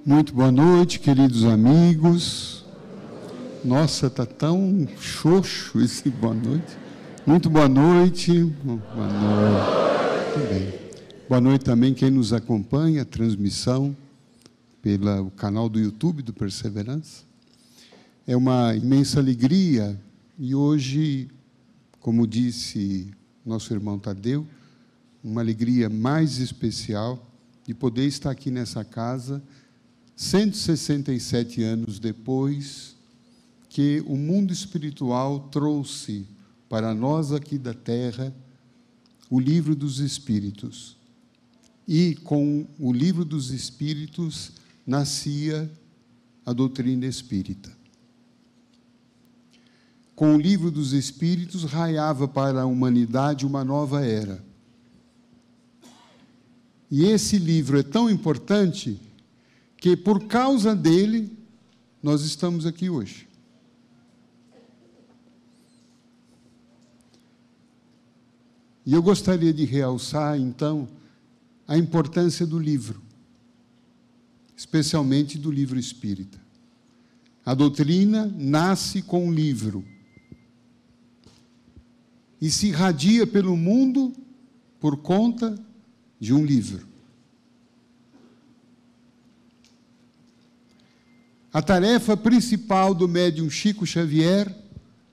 Muito boa noite, queridos amigos. Nossa, está tão xoxo esse boa noite. Muito boa noite. Boa noite. Muito bem. Boa noite também quem nos acompanha, a transmissão pelo canal do YouTube do Perseverança. É uma imensa alegria e hoje, como disse nosso irmão Tadeu, uma alegria mais especial de poder estar aqui nessa casa 167 anos depois que o mundo espiritual trouxe para nós aqui da Terra o Livro dos Espíritos. E com o Livro dos Espíritos nascia a doutrina espírita. Com o Livro dos Espíritos raiava para a humanidade uma nova era. E esse livro é tão importante que, por causa dele, nós estamos aqui hoje. E eu gostaria de realçar, então, a importância do livro, especialmente do livro espírita. A doutrina nasce com o livro e se irradia pelo mundo por conta de um livro. A tarefa principal do médium Chico Xavier,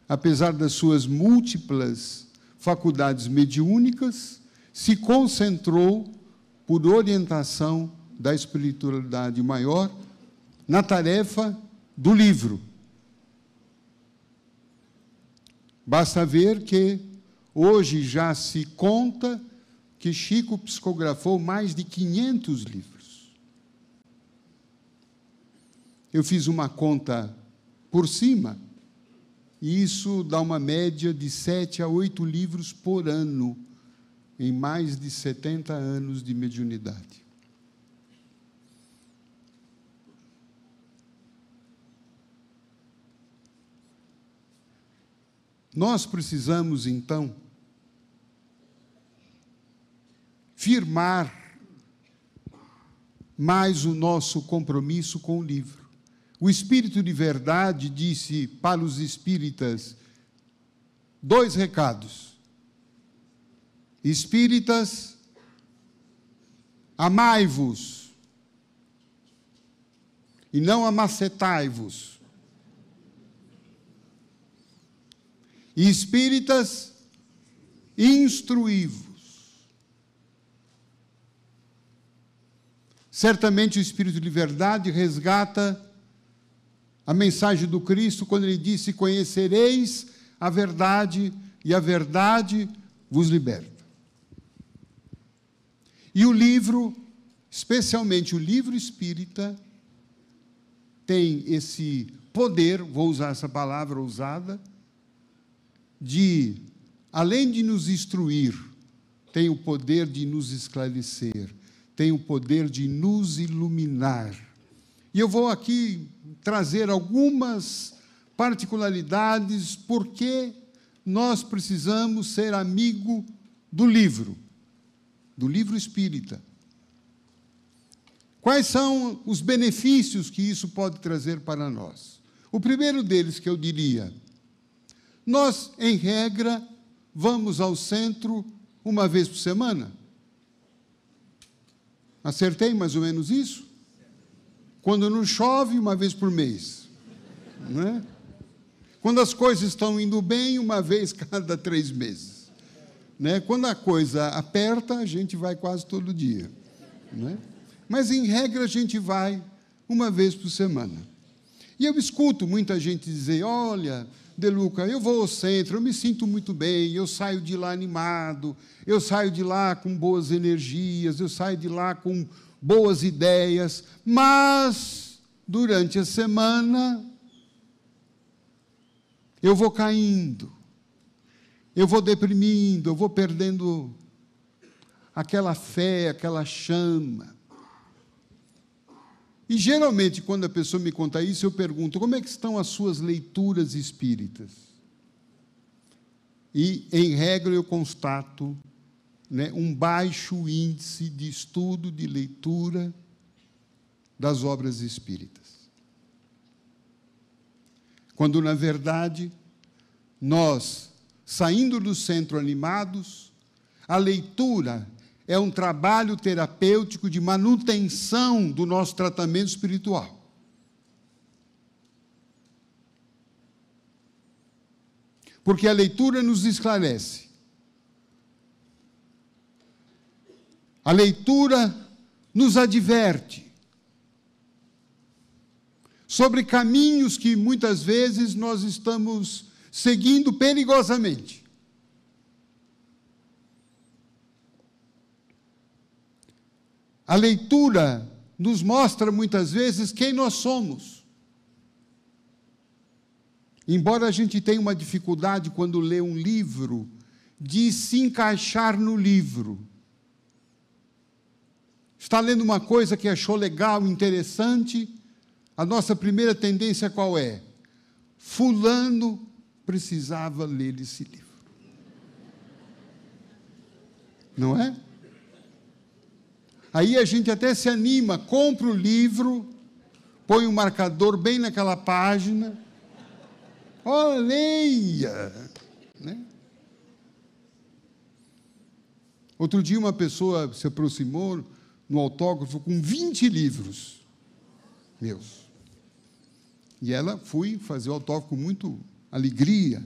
apesar das suas múltiplas faculdades mediúnicas, se concentrou, por orientação da espiritualidade maior, na tarefa do livro. Basta ver que hoje já se conta que Chico psicografou mais de 500 livros. Eu fiz uma conta por cima, e isso dá uma média de 7 a 8 livros por ano, em mais de 70 anos de mediunidade. Nós precisamos, então, firmar mais o nosso compromisso com o livro. O Espírito de Verdade disse para os espíritas 2 recados. Espíritas, amai-vos e não amacetai-vos. E espíritas, instruí-vos. Certamente o Espírito de Verdade resgata a mensagem do Cristo quando ele disse: conhecereis a verdade e a verdade vos liberta. E o livro, especialmente o livro espírita, tem esse poder, vou usar essa palavra ousada, de, além de nos instruir, tem o poder de nos esclarecer, tem o poder de nos iluminar. E eu vou aqui trazer algumas particularidades porque nós precisamos ser amigo do livro espírita. Quais são os benefícios que isso pode trazer para nós? O primeiro deles que eu diria: nós, em regra, vamos ao centro uma vez por semana. Acertei mais ou menos isso? Quando não chove, uma vez por mês. Não é? Quando as coisas estão indo bem, uma vez cada 3 meses. Né? Quando a coisa aperta, a gente vai quase todo dia. Não é? Mas, em regra, a gente vai uma vez por semana. E eu escuto muita gente dizer: olha, De Luca, eu vou ao centro, eu me sinto muito bem, eu saio de lá animado, eu saio de lá com boas energias, eu saio de lá com boas ideias, mas durante a semana eu vou caindo, eu vou deprimindo, eu vou perdendo aquela fé, aquela chama. E geralmente, quando a pessoa me conta isso, eu pergunto: como é que estão as suas leituras espíritas? E, em regra, eu constato, né, um baixo índice de estudo, de leitura, das obras espíritas. Quando, na verdade, nós, saindo do centro animados, a leitura é um trabalho terapêutico de manutenção do nosso tratamento espiritual. Porque a leitura nos esclarece. A leitura nos adverte sobre caminhos que muitas vezes nós estamos seguindo perigosamente. A leitura nos mostra muitas vezes quem nós somos. Embora a gente tenha uma dificuldade quando lê um livro de se encaixar no livro. Está lendo uma coisa que achou legal, interessante, a nossa primeira tendência qual é? Fulano precisava ler esse livro. Não é? Aí a gente até se anima, compra o livro, põe um marcador bem naquela página, leia, né? Outro dia uma pessoa se aproximou no autógrafo com 20 livros meus. E ela fui fazer o autógrafo com muita alegria.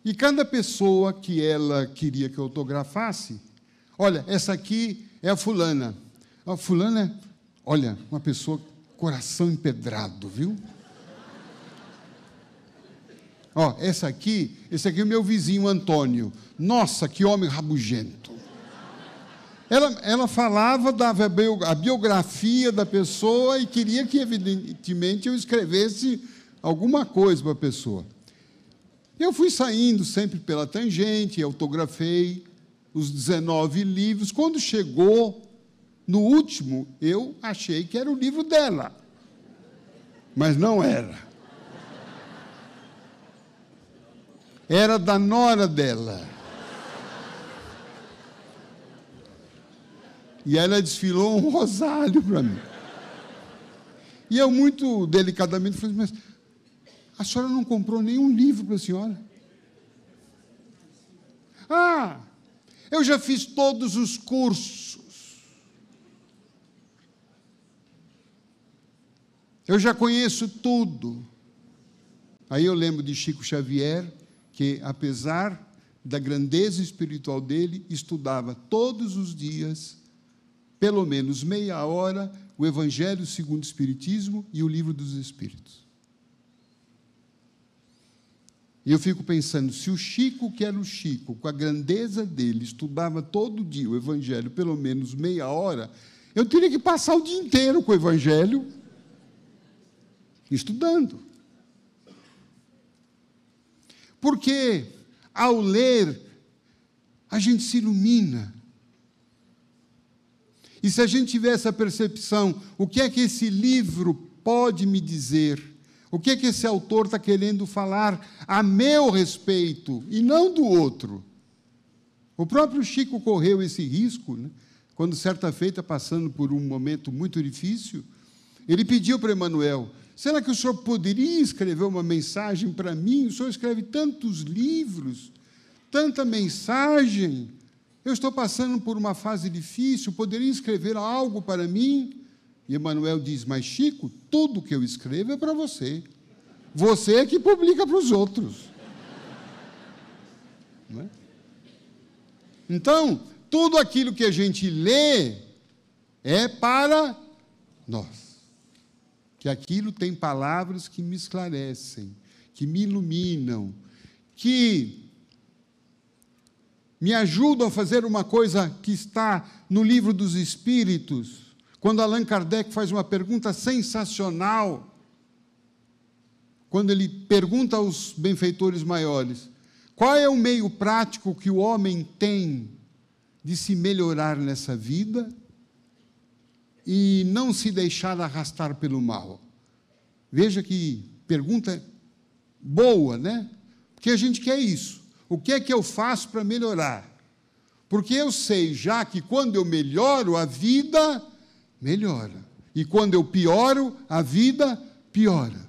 E cada pessoa que ela queria que eu autografasse, olha, essa aqui é a fulana. A fulana, olha, uma pessoa coração empedrado, viu? Esse aqui é o meu vizinho Antônio. Nossa, que homem rabugento. Ela falava a biografia da pessoa e queria que, evidentemente, eu escrevesse alguma coisa para a pessoa. Eu fui saindo sempre pela tangente, autografei os 19 livros. Quando chegou no último, eu achei que era o livro dela. Mas não era. Era da nora dela. E ela desfilou um rosário para mim. E eu, muito delicadamente, falei, mas a senhora não comprou nenhum livro para a senhora? Eu já fiz todos os cursos. Eu já conheço tudo. Aí eu lembro de Chico Xavier, que, apesar da grandeza espiritual dele, estudava todos os dias, pelo menos meia hora, o Evangelho segundo o Espiritismo e o Livro dos Espíritos. E eu fico pensando, se o Chico, que era o Chico, com a grandeza dele, estudava todo dia o Evangelho, pelo menos meia hora, eu teria que passar o dia inteiro com o Evangelho, estudando. Porque, ao ler, a gente se ilumina. E se a gente tiver essa percepção, o que é que esse livro pode me dizer? O que é que esse autor está querendo falar a meu respeito e não do outro? O próprio Chico correu esse risco, né? Quando, certa feita, passando por um momento muito difícil, ele pediu para Emmanuel, será que o senhor poderia escrever uma mensagem para mim? O senhor escreve tantos livros, tanta mensagem. Eu estou passando por uma fase difícil, poderia escrever algo para mim? E Emmanuel diz, mas Chico, tudo que eu escrevo é para você. Você é que publica para os outros. Não é? Então, tudo aquilo que a gente lê é para nós. Que aquilo tem palavras que me esclarecem, que me iluminam, que me ajudam a fazer uma coisa que está no Livro dos Espíritos, quando Allan Kardec faz uma pergunta sensacional, quando ele pergunta aos benfeitores maiores, qual é o meio prático que o homem tem de se melhorar nessa vida e não se deixar arrastar pelo mal? Veja que pergunta boa, né? Porque a gente quer isso. O que é que eu faço para melhorar? Porque eu sei já que quando eu melhoro, a vida melhora. E quando eu pioro, a vida piora.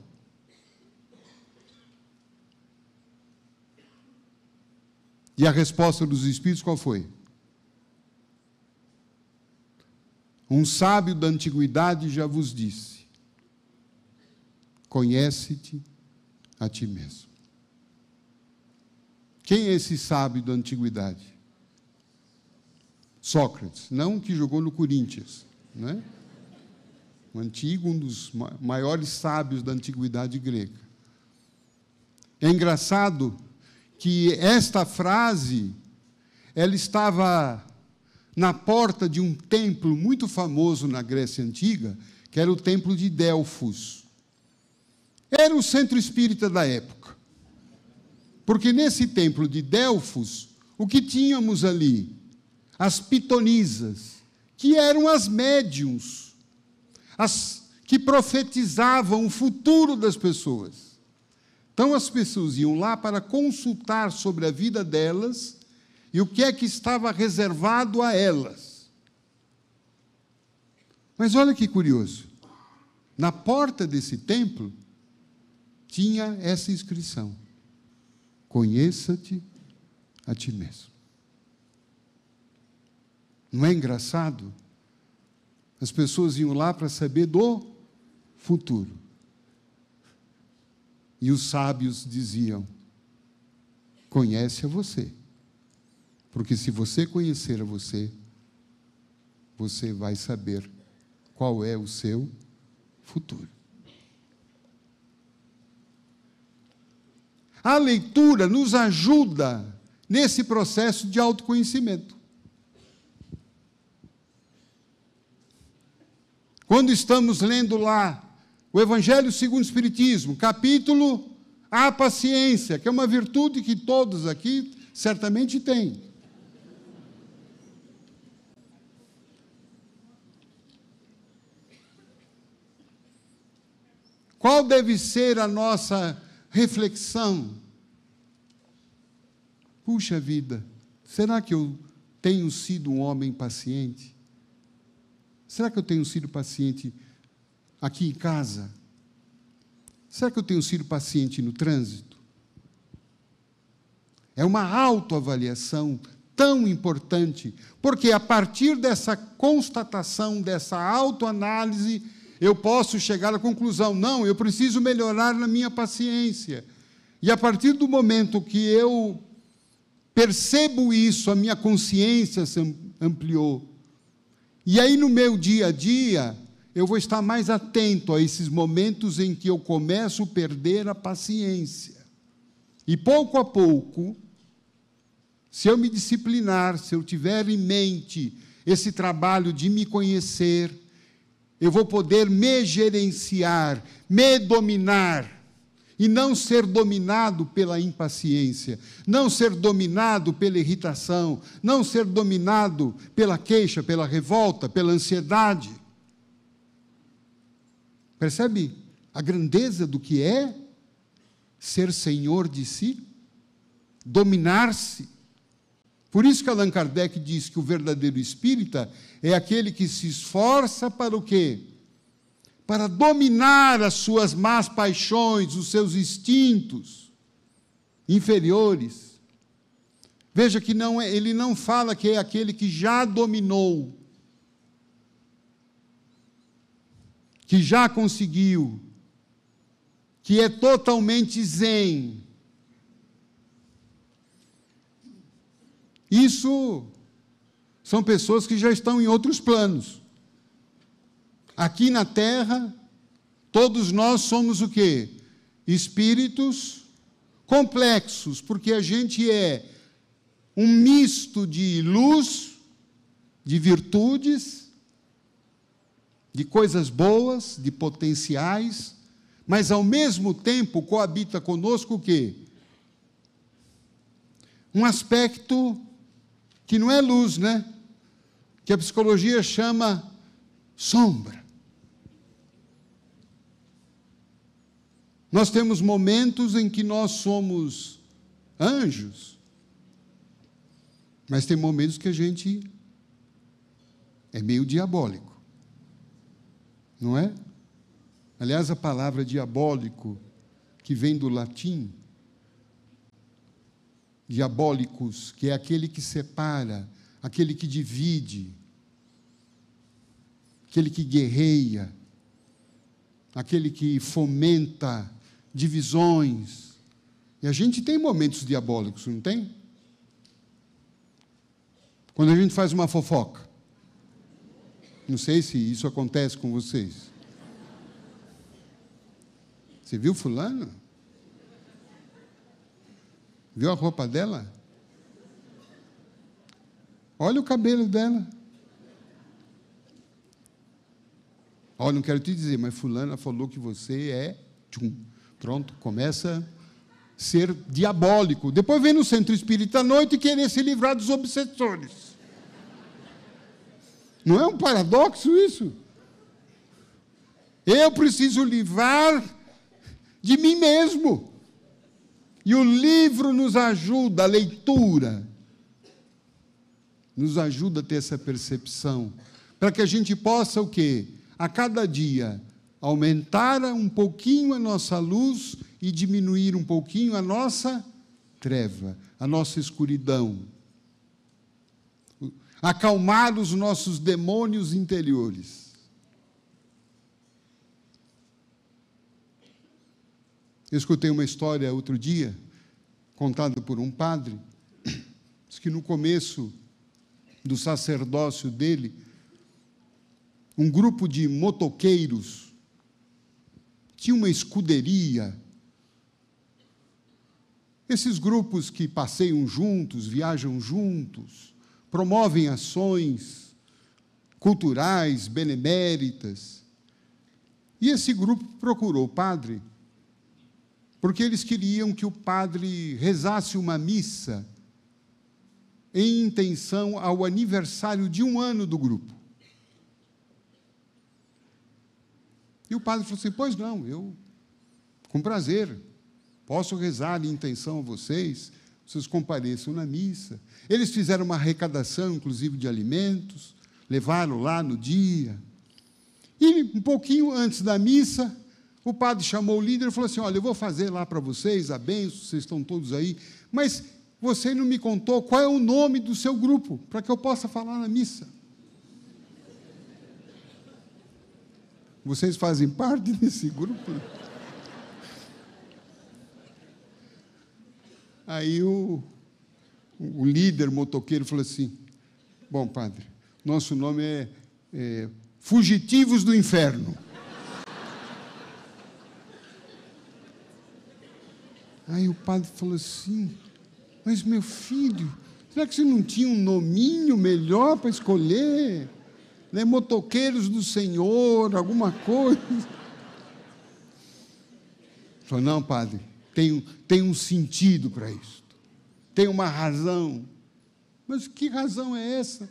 E a resposta dos Espíritos qual foi? Um sábio da antiguidade já vos disse: conhece-te a ti mesmo. Quem é esse sábio da antiguidade? Sócrates, não que jogou no Corinthians, né? O antigo, um dos maiores sábios da antiguidade grega. É engraçado que esta frase, ela estava na porta de um templo muito famoso na Grécia Antiga, que era o templo de Delfos. Era o centro espírita da época. Porque nesse templo de Delfos, o que tínhamos ali? As pitonisas, que eram as médiuns, as que profetizavam o futuro das pessoas. Então as pessoas iam lá para consultar sobre a vida delas e o que é que estava reservado a elas. Mas olha que curioso, na porta desse templo tinha essa inscrição: conheça-te a ti mesmo. Não é engraçado? As pessoas iam lá para saber do futuro. E os sábios diziam: conhece a você. Porque se você conhecer a você, você vai saber qual é o seu futuro. A leitura nos ajuda nesse processo de autoconhecimento. Quando estamos lendo lá o Evangelho segundo o Espiritismo, capítulo A Paciência, que é uma virtude que todos aqui certamente têm. Qual deve ser a nossa reflexão? Puxa vida, será que eu tenho sido um homem paciente? Será que eu tenho sido paciente aqui em casa? Será que eu tenho sido paciente no trânsito? É uma autoavaliação tão importante, porque a partir dessa constatação, dessa autoanálise, eu posso chegar à conclusão: não, eu preciso melhorar na minha paciência. E a partir do momento que eu percebo isso, a minha consciência se ampliou. E aí, no meu dia a dia, eu vou estar mais atento a esses momentos em que eu começo a perder a paciência. E pouco a pouco, se eu me disciplinar, se eu tiver em mente esse trabalho de me conhecer, eu vou poder me gerenciar, me dominar, e não ser dominado pela impaciência, não ser dominado pela irritação, não ser dominado pela queixa, pela revolta, pela ansiedade. Percebe a grandeza do que é ser senhor de si? Dominar-se. Por isso que Allan Kardec diz que o verdadeiro espírita é aquele que se esforça para o quê? Para dominar as suas más paixões, os seus instintos inferiores. Veja que ele não fala que é aquele que já dominou, que já conseguiu, que é totalmente zen. Isso são pessoas que já estão em outros planos. Aqui na Terra, todos nós somos o quê? Espíritos complexos, porque a gente é um misto de luz, de virtudes, de coisas boas, de potenciais, mas ao mesmo tempo coabita conosco o quê? Um aspecto que não é luz, né? Que a psicologia chama sombra. Nós temos momentos em que nós somos anjos, mas tem momentos que a gente é meio diabólico. Não é? Aliás, a palavra diabólico, que vem do latim, diabólicos, que é aquele que separa, aquele que divide, aquele que guerreia, aquele que fomenta divisões. E a gente tem momentos diabólicos, não tem? Quando a gente faz uma fofoca. Não sei se isso acontece com vocês. Você viu fulano? Viu a roupa dela? Olha o cabelo dela. Olha, não quero te dizer, mas fulana falou que você é... Tchum. Pronto, começa a ser diabólico. Depois vem no centro espírita à noite e querer se livrar dos obsessores. Não é um paradoxo isso? Eu preciso livrar de mim mesmo. E o livro nos ajuda, a leitura, nos ajuda a ter essa percepção, para que a gente possa o quê? A cada dia, aumentar um pouquinho a nossa luz e diminuir um pouquinho a nossa treva, a nossa escuridão. Acalmar os nossos demônios interiores. Eu escutei uma história outro dia, contada por um padre, diz que no começo do sacerdócio dele, um grupo de motoqueiros tinha uma escuderia. Esses grupos que passeiam juntos, viajam juntos, promovem ações culturais, beneméritas. E esse grupo procurou o padre, porque eles queriam que o padre rezasse uma missa em intenção ao aniversário de 1 ano do grupo. E o padre falou assim, pois não, eu, com prazer, posso rezar em intenção a vocês compareçam na missa. Eles fizeram uma arrecadação, inclusive, de alimentos, levaram lá no dia. E, um pouquinho antes da missa, o padre chamou o líder e falou assim, olha, eu vou fazer lá para vocês a bênção, vocês estão todos aí, mas você não me contou qual é o nome do seu grupo, para que eu possa falar na missa. Vocês fazem parte desse grupo? Aí o líder motoqueiro falou assim, bom, padre, nosso nome é Fugitivos do Inferno. Aí o padre falou assim, mas meu filho, será que você não tinha um nominho melhor para escolher? Né? Motoqueiros do Senhor, alguma coisa? Falou, não, padre, tem um sentido para isso, tem uma razão. Mas que razão é essa?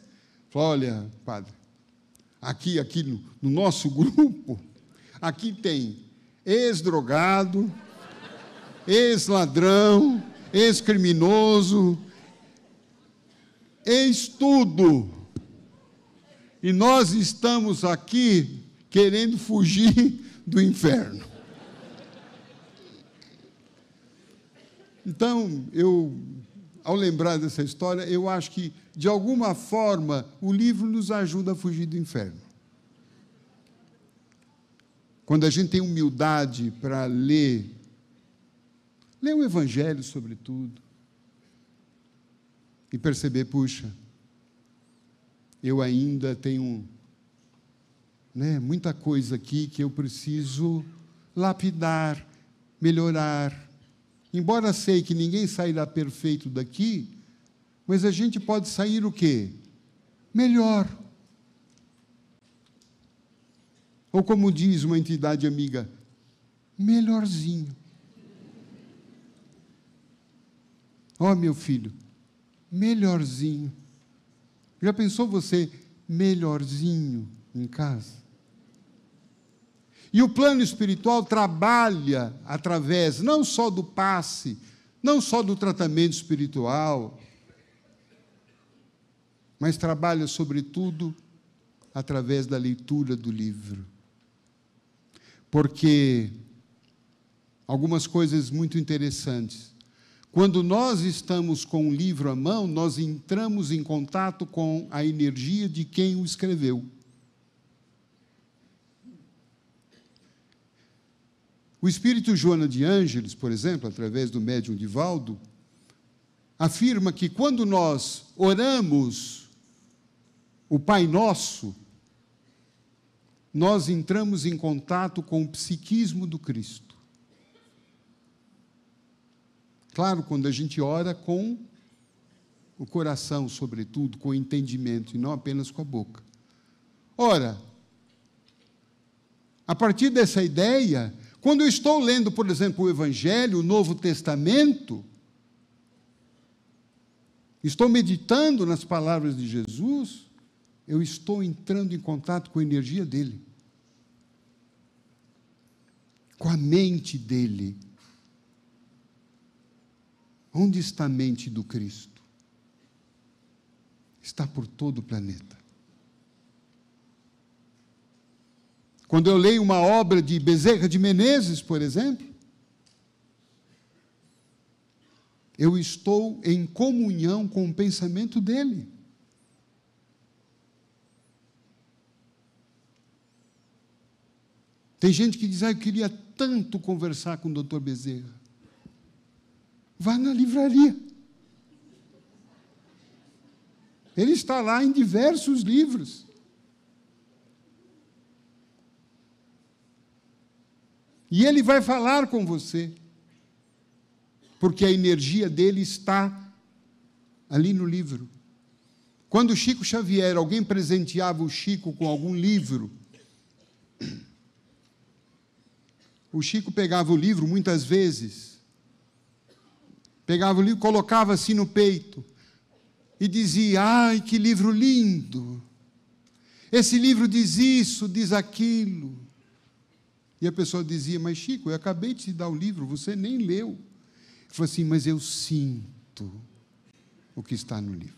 Falou, olha, padre, aqui no nosso grupo, aqui tem ex-drogado, ex-ladrão, ex-criminoso, ex-tudo. E nós estamos aqui querendo fugir do inferno. Então, ao lembrar dessa história, eu acho que, de alguma forma, o livro nos ajuda a fugir do inferno. Quando a gente tem humildade para ler o Evangelho, sobretudo, e perceber, puxa, eu ainda tenho muita coisa aqui que eu preciso lapidar, melhorar. Embora sei que ninguém sairá perfeito daqui, mas a gente pode sair o quê? Melhor. Ou como diz uma entidade amiga, melhorzinho. Ó, meu filho, melhorzinho. Já pensou você melhorzinho em casa? E o plano espiritual trabalha através não só do passe, não só do tratamento espiritual, mas trabalha, sobretudo, através da leitura do livro. porque algumas coisas muito interessantes. Quando nós estamos com um livro à mão, nós entramos em contato com a energia de quem o escreveu. O espírito Joana de Ângeles, por exemplo, através do médium Divaldo, afirma que quando nós oramos o Pai Nosso, nós entramos em contato com o psiquismo do Cristo. Claro, quando a gente ora com o coração, sobretudo, com o entendimento, e não apenas com a boca. Ora, a partir dessa ideia, quando eu estou lendo, por exemplo, o Evangelho, o Novo Testamento, estou meditando nas palavras de Jesus, eu estou entrando em contato com a energia dele, com a mente dele. Onde está a mente do Cristo? Está por todo o planeta. Quando eu leio uma obra de Bezerra de Menezes, por exemplo, eu estou em comunhão com o pensamento dele. Tem gente que diz, eu queria tanto conversar com o Dr. Bezerra. Vá na livraria. Ele está lá em diversos livros. E ele vai falar com você, porque a energia dele está ali no livro. Quando o Chico Xavier, alguém presenteava o Chico com algum livro, o Chico pegava o livro, muitas vezes, pegava o livro, colocava assim no peito, e dizia, ai, que livro lindo, esse livro diz isso, diz aquilo. E a pessoa dizia, mas Chico, eu acabei de te dar o livro, você nem leu. Ele falou assim, mas eu sinto o que está no livro.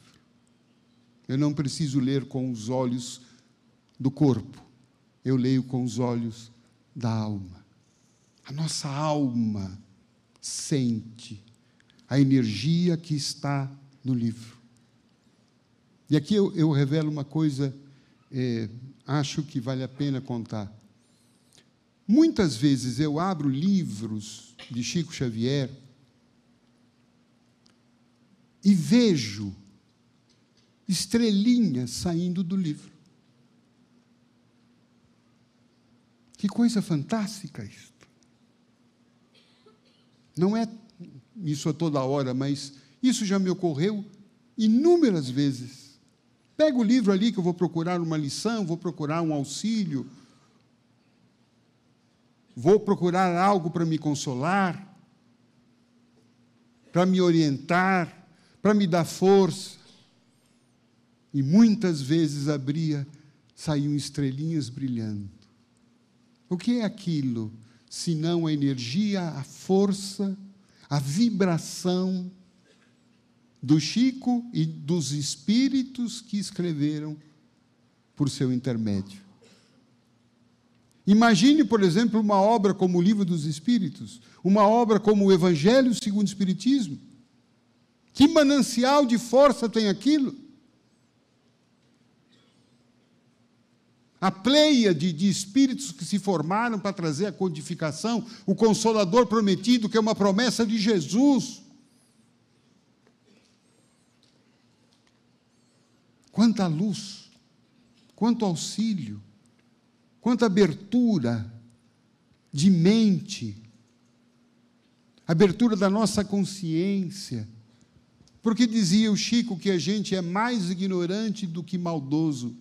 Eu não preciso ler com os olhos do corpo, eu leio com os olhos da alma. A nossa alma sente a energia que está no livro. E aqui eu revelo uma coisa, acho que vale a pena contar. Muitas vezes eu abro livros de Chico Xavier e vejo estrelinhas saindo do livro. Que coisa fantástica isto. Não é isso a toda hora, mas isso já me ocorreu inúmeras vezes. Pego o livro ali que eu vou procurar uma lição, vou procurar um auxílio, vou procurar algo para me consolar, para me orientar, para me dar força. E muitas vezes saíam estrelinhas brilhando. O que é aquilo, senão a energia, a força, a vibração do Chico e dos espíritos que escreveram por seu intermédio? Imagine, por exemplo, uma obra como o Livro dos Espíritos, uma obra como o Evangelho segundo o Espiritismo. Que manancial de força tem aquilo? A pleiade de espíritos que se formaram para trazer a codificação, o Consolador prometido, que é uma promessa de Jesus. Quanta luz, quanto auxílio, quanta abertura de mente, abertura da nossa consciência. Porque dizia o Chico que a gente é mais ignorante do que maldoso.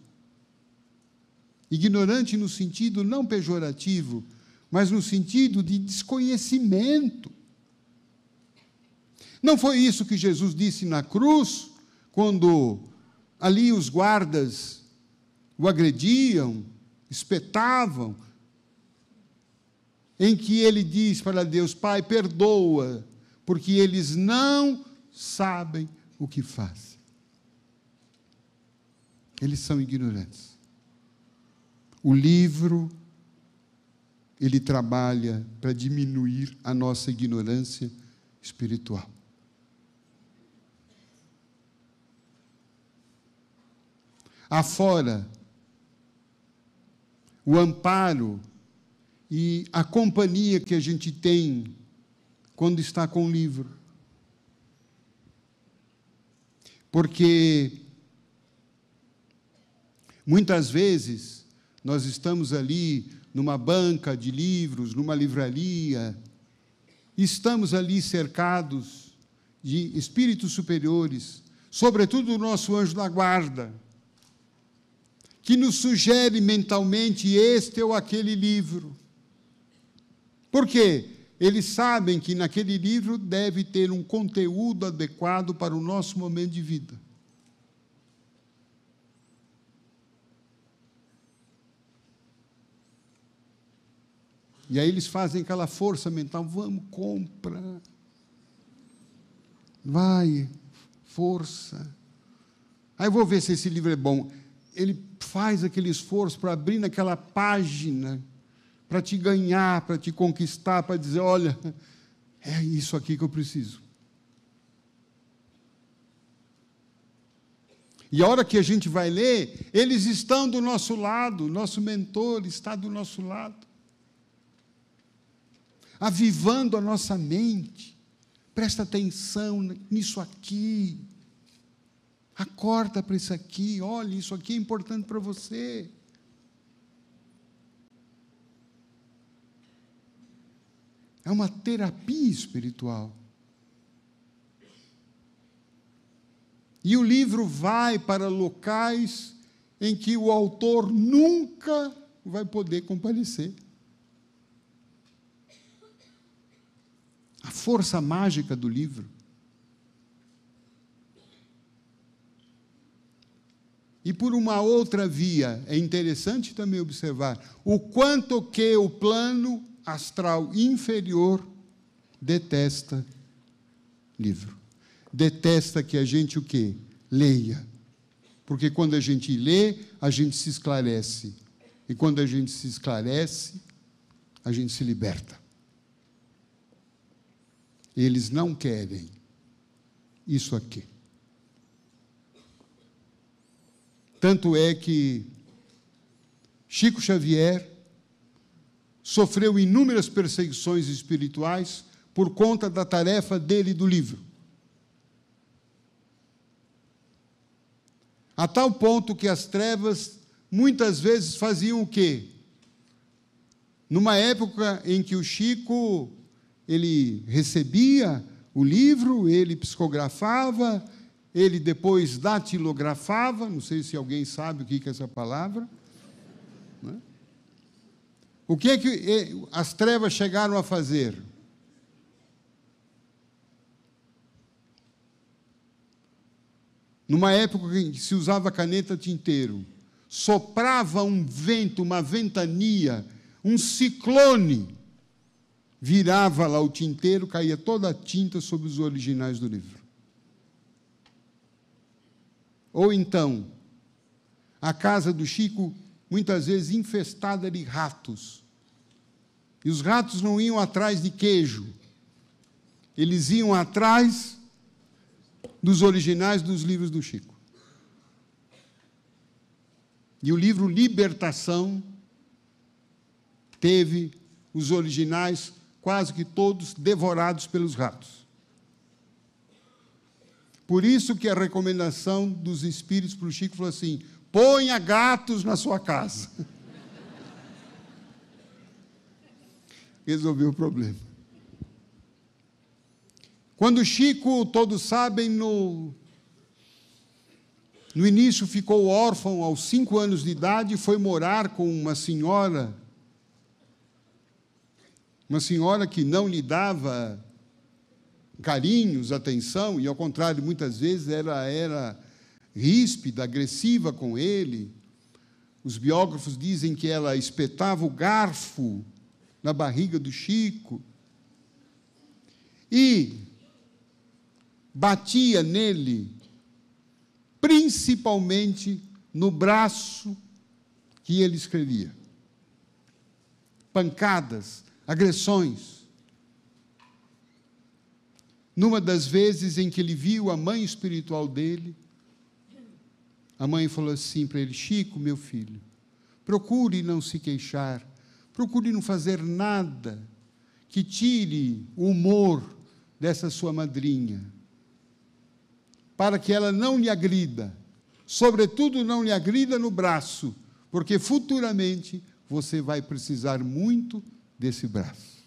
Ignorante no sentido não pejorativo, mas no sentido de desconhecimento. Não foi isso que Jesus disse na cruz, quando ali os guardas o agrediam, espetavam, em que ele diz para Deus, Pai, perdoa, porque eles não sabem o que fazem. Eles são ignorantes. O livro ele trabalha para diminuir a nossa ignorância espiritual. Afora, o amparo e a companhia que a gente tem quando está com o livro. Porque muitas vezes nós estamos ali numa banca de livros, numa livraria, estamos ali cercados de espíritos superiores, sobretudo o nosso anjo da guarda, que nos sugere mentalmente este ou aquele livro. Por quê? Eles sabem que naquele livro deve ter um conteúdo adequado para o nosso momento de vida. E aí eles fazem aquela força mental, vamos, compra. Vai, força. Aí eu vou ver se esse livro é bom. Ele faz aquele esforço para abrir naquela página, para te ganhar, para te conquistar, para dizer, olha, é isso aqui que eu preciso. E a hora que a gente vai ler, eles estão do nosso lado, nosso mentor está do nosso lado, avivando a nossa mente. Presta atenção nisso aqui. Acorda para isso aqui, olha, isso aqui é importante para você. É uma terapia espiritual. E o livro vai para locais em que o autor nunca vai poder comparecer. A força mágica do livro. E por uma outra via, é interessante também observar o quanto que o plano astral inferior detesta livro. Detesta que a gente o quê? Leia. Porque quando a gente lê, a gente se esclarece. E quando a gente se esclarece, a gente se liberta. Eles não querem isso aqui. Tanto é que Chico Xavier sofreu inúmeras perseguições espirituais por conta da tarefa dele do livro. A tal ponto que as trevas muitas vezes faziam o quê? Numa época em que o Chico, ele recebia o livro, ele psicografava, ele depois datilografava, não sei se alguém sabe o que é essa palavra. Não é? O que é que as trevas chegaram a fazer? Numa época em que se usava caneta tinteiro, soprava um vento, uma ventania, um ciclone, virava lá o tinteiro, caía toda a tinta sobre os originais do livro. Ou então, a casa do Chico, muitas vezes infestada de ratos. E os ratos não iam atrás de queijo, eles iam atrás dos originais dos livros do Chico. E o livro Libertação teve os originais quase que todos devorados pelos ratos. Por isso que a recomendação dos espíritos para o Chico falou assim, ponha gatos na sua casa. Resolveu o problema. Quando o Chico, todos sabem, no início ficou órfão aos 5 anos de idade, foi morar com uma senhora que não lhe dava carinhos, atenção, e ao contrário, muitas vezes ela era ríspida, agressiva com ele. Os biógrafos dizem que ela espetava o garfo na barriga do Chico e batia nele, principalmente no braço que ele escrevia. pancadas, agressões. Numa das vezes em que ele viu a mãe espiritual dele, a mãe falou assim para ele: Chico, meu filho, procure não se queixar, procure não fazer nada que tire o humor dessa sua madrinha, para que ela não lhe agrida, sobretudo não lhe agrida no braço, porque futuramente você vai precisar muito desse braço.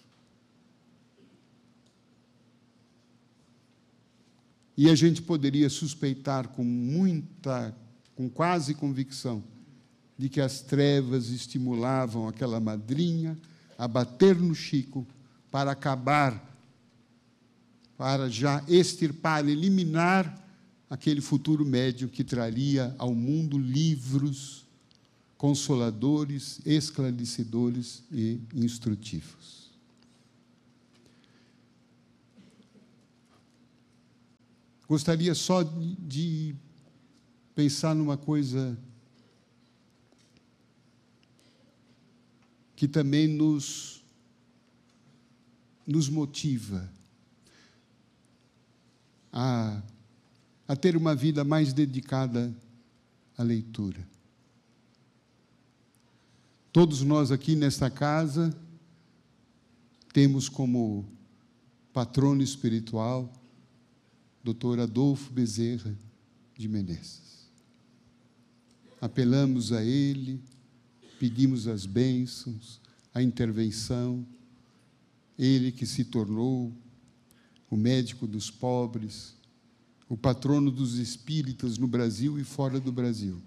E a gente poderia suspeitar com quase convicção, de que as trevas estimulavam aquela madrinha a bater no Chico para acabar, para já extirpar, eliminar aquele futuro médium que traria ao mundo livros consoladores, esclarecedores e instrutivos. Gostaria só de pensar numa coisa que também nos motiva a ter uma vida mais dedicada à leitura. Todos nós aqui nesta casa temos como patrono espiritual Dr. Adolfo Bezerra de Menezes. Apelamos a ele, pedimos as bênçãos, a intervenção, ele que se tornou o médico dos pobres, o patrono dos espíritas no Brasil e fora do Brasil.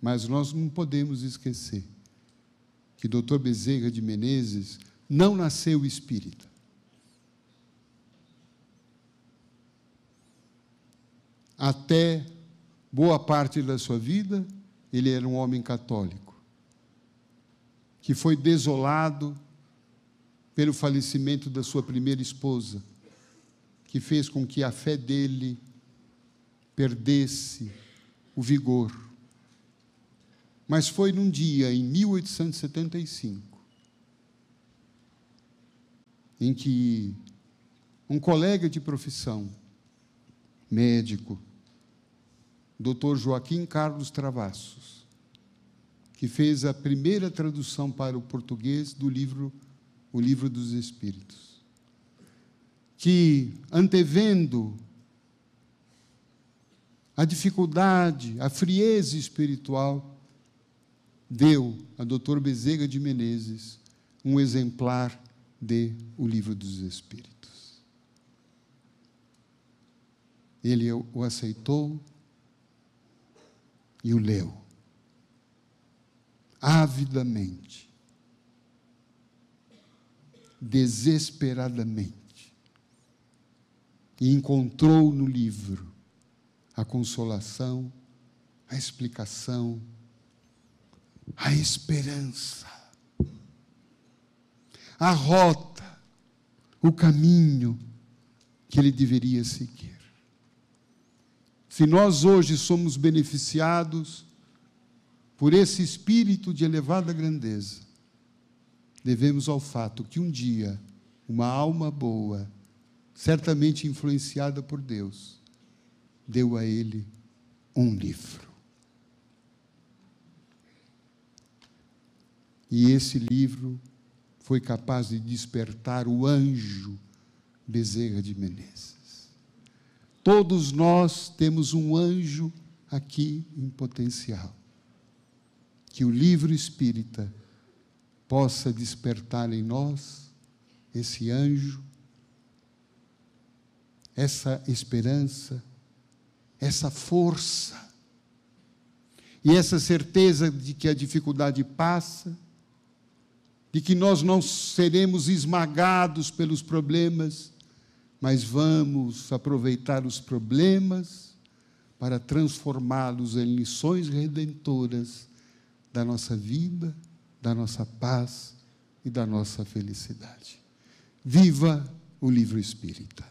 Mas nós não podemos esquecer que Dr. Bezerra de Menezes não nasceu espírita. Até boa parte da sua vida, ele era um homem católico, que foi desolado pelo falecimento da sua primeira esposa, que fez com que a fé dele perdesse o vigor. Mas foi num dia, em 1875, em que um colega de profissão, médico, Dr. Joaquim Carlos Travassos, que fez a primeira tradução para o português do livro O Livro dos Espíritos, que, antevendo a dificuldade, a frieza espiritual, deu a Dr. Bezerra de Menezes um exemplar de O Livro dos Espíritos. Ele o aceitou e o leu avidamente, desesperadamente, e encontrou no livro a consolação, a explicação, a esperança, a rota, o caminho que ele deveria seguir. Se nós hoje somos beneficiados por esse espírito de elevada grandeza, devemos ao fato que um dia uma alma boa, certamente influenciada por Deus, deu a ele um livro. E esse livro foi capaz de despertar o anjo Bezerra de Menezes. Todos nós temos um anjo aqui em potencial. Que o livro espírita possa despertar em nós esse anjo, essa esperança, essa força, e essa certeza de que a dificuldade passa, de que nós não seremos esmagados pelos problemas, mas vamos aproveitar os problemas para transformá-los em lições redentoras da nossa vida, da nossa paz e da nossa felicidade. Viva o livro espírita!